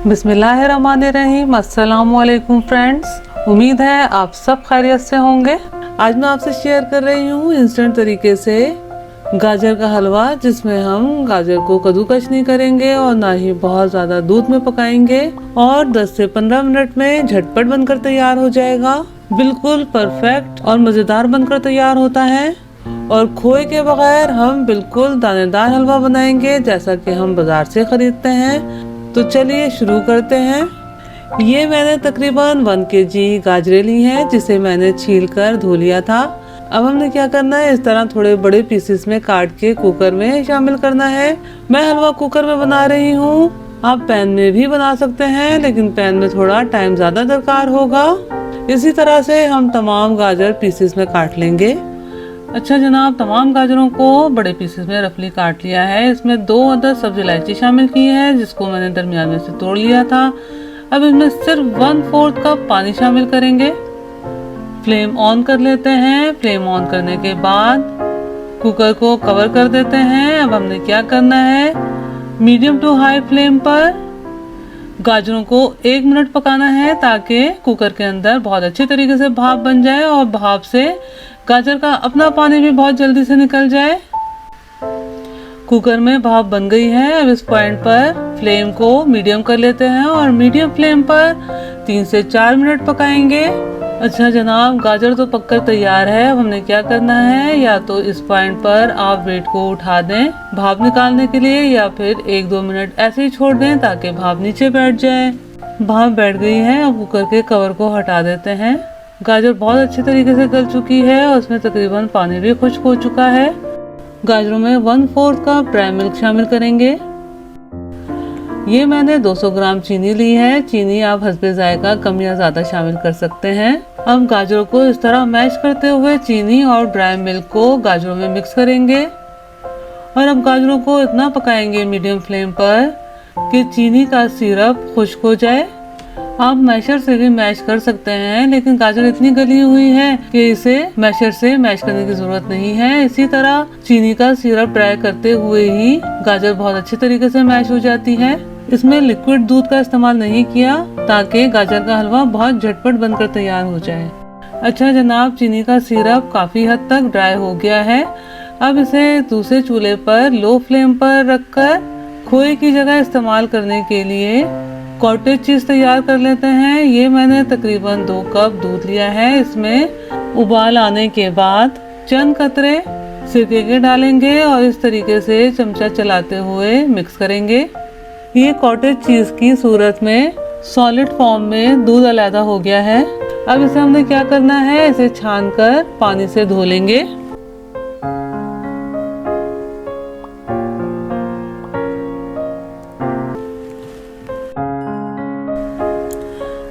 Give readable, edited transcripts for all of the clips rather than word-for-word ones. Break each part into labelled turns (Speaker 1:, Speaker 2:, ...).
Speaker 1: बिस्मिल्लाहिर्रहमानिर्रहीम। अस्सलामुअलैकुम फ्रेंड्स, उम्मीद है आप सब खैरियत से होंगे। आज मैं आपसे शेयर कर रही हूँ इंस्टेंट तरीके से गाजर का हलवा, जिसमें हम गाजर को कद्दूकस नहीं करेंगे और ना ही बहुत ज़्यादा दूध में पकाएंगे और 10 से 15 मिनट में झटपट बनकर तैयार हो जाएगा। बिल्कुल परफेक्ट और मज़ेदार बनकर तैयार होता है और खोए के बगैर हम बिल्कुल दानेदार हलवा बनाएंगे जैसा कि हम बाज़ार से ख़रीदते हैं। तो चलिए शुरू करते हैं। ये मैंने तकरीबन 1 kg गाजरें ली हैं, जिसे मैंने छील कर धो लिया था। अब हमने क्या करना है, इस तरह थोड़े बड़े पीसेस में काट के कुकर में शामिल करना है। मैं हलवा कुकर में बना रही हूँ, आप पैन में भी बना सकते हैं, लेकिन पैन में थोड़ा टाइम ज़्यादा दरकार होगा। इसी तरह से हम तमाम गाजर पीसेस में काट लेंगे। अच्छा जनाब, तमाम गाजरों को बड़े पीसेस में रफली काट लिया है। इसमें 2 अदद सब्ज़ इलायची शामिल की है, जिसको मैंने दरमियान में से तोड़ लिया था। अब इसमें सिर्फ 1/4 कप पानी शामिल करेंगे। फ्लेम ऑन कर लेते हैं। फ्लेम ऑन करने के बाद कुकर को कवर कर देते हैं। अब हमने क्या करना है, मीडियम टू हाई फ्लेम पर गाजरों को 1 मिनट पकाना है, ताकि कुकर के अंदर बहुत अच्छे तरीके से भाप बन जाए और भाप से गाजर का अपना पानी भी बहुत जल्दी से निकल जाए। कुकर में भाप बन गई है। अब इस पॉइंट पर फ्लेम को मीडियम कर लेते हैं और मीडियम फ्लेम पर 3 से 4 मिनट पकाएंगे। अच्छा जनाब, गाजर तो पककर तैयार है। अब हमने क्या करना है, या तो इस पॉइंट पर आप वेट को उठा दें भाप निकालने के लिए, या फिर 1-2 मिनट ऐसे ही छोड़ दें ताकि भाप नीचे बैठ जाए। भाप बैठ गई है। अब कुकर के कवर को हटा देते हैं। गाजर बहुत अच्छे तरीके से गल चुकी है और उसमें तकरीबन पानी भी खुश्क हो चुका है। गाजरों में 1/4 कप ड्राई मिल्क शामिल करेंगे। ये मैंने 200 ग्राम चीनी ली है। चीनी आप हस्बे जायका कम या ज़्यादा शामिल कर सकते हैं। अब गाजरों को इस तरह मैश करते हुए चीनी और ड्राई मिल्क को गाजरों में मिक्स करेंगे और अब गाजरों को इतना पकाएंगे मीडियम फ्लेम पर कि चीनी का सिरप खुश्क हो जाए। आप मैशर से भी मैश कर सकते हैं, लेकिन गाजर इतनी गली हुई है कि इसे मैशर से मैश करने की जरूरत नहीं है। इसी तरह चीनी का सिरप ड्राई करते हुए ही गाजर बहुत अच्छे तरीके से मैश हो जाती है। इसमें लिक्विड दूध का इस्तेमाल नहीं किया, ताकि गाजर का हलवा बहुत झटपट बनकर तैयार हो जाए। अच्छा जनाब, चीनी का सिरप काफी हद तक ड्राई हो गया है। अब इसे दूसरे चूल्हे पर लो फ्लेम पर रखकर खोए की जगह इस्तेमाल करने के लिए कॉटेज चीज तैयार कर लेते हैं। ये मैंने तकरीबन 2 कप दूध लिया है। इसमें उबाल आने के बाद चंद कतरे सिरके के डालेंगे और इस तरीके से चमचा चलाते हुए मिक्स करेंगे। ये कॉटेज चीज की सूरत में सॉलिड फॉर्म में दूध अलग हो गया है। अब इसे हमने क्या करना है, इसे छानकर पानी से धो लेंगे।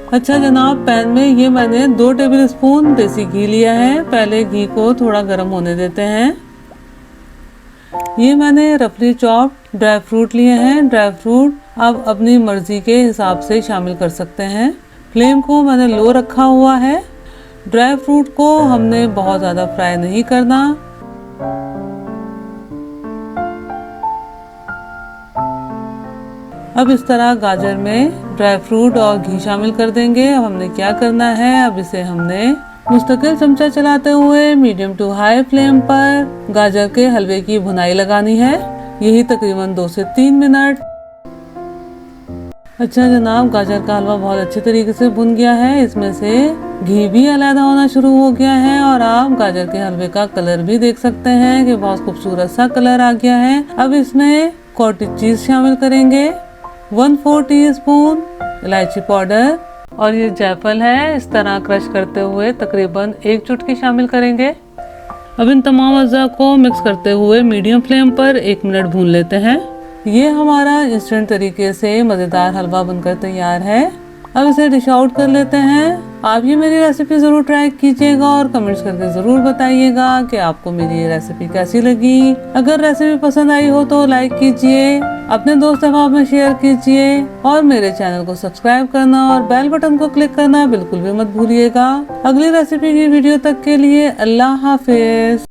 Speaker 1: अच्छा जनाब, पैन में ये मैंने 2 टेबल स्पून देसी घी लिया है। पहले घी को थोड़ा गर्म होने देते हैं। ये मैंने रफली चॉप्ड ड्राई फ्रूट लिए हैं। ड्राई फ्रूट आप अपनी मर्जी के हिसाब से शामिल कर सकते हैं। फ्लेम को मैंने लो रखा हुआ है। ड्राई फ्रूट को हमने बहुत ज़्यादा फ्राई नहीं करना। अब इस तरह गाजर में ड्राई फ्रूट और घी शामिल कर देंगे। अब हमने क्या करना है, अब इसे हमने मुस्तकिल चमचा चलाते हुए मीडियम टू हाई फ्लेम पर गाजर के हलवे की भुनाई लगानी है, यही तकरीबन 2 से 3 मिनट। अच्छा जनाब, गाजर का हलवा बहुत अच्छे तरीके से भुन गया है। इसमें से घी भी अलग होना शुरू हो गया है और आप गाजर के हलवे का कलर भी देख सकते हैं कि बहुत खूबसूरत सा कलर आ गया है। अब इसमें कॉटेज चीज शामिल करेंगे, 1/4 टीस्पून इलायची पाउडर और ये जायफल है। इस तरह क्रश करते हुए तकरीबन 1 चुटकी शामिल करेंगे। अब इन तमाम अज़्ज़ा को मिक्स करते हुए मीडियम फ्लेम पर 1 मिनट भून लेते हैं। ये हमारा इंस्टेंट तरीके से मज़ेदार हलवा बनकर तैयार है। अब इसे डिश आउट कर लेते हैं। आप ये मेरी रेसिपी ज़रूर ट्राई कीजिएगा और कमेंट्स करके ज़रूर बताइएगा कि आपको मेरी ये रेसिपी कैसी लगी। अगर रेसिपी पसंद आई हो तो लाइक कीजिए, अपने दोस्त अहबाब में शेयर कीजिए और मेरे चैनल को सब्सक्राइब करना और बेल बटन को क्लिक करना बिल्कुल भी मत भूलिएगा। अगली रेसिपी की वीडियो तक के लिए अल्लाह हाफिज।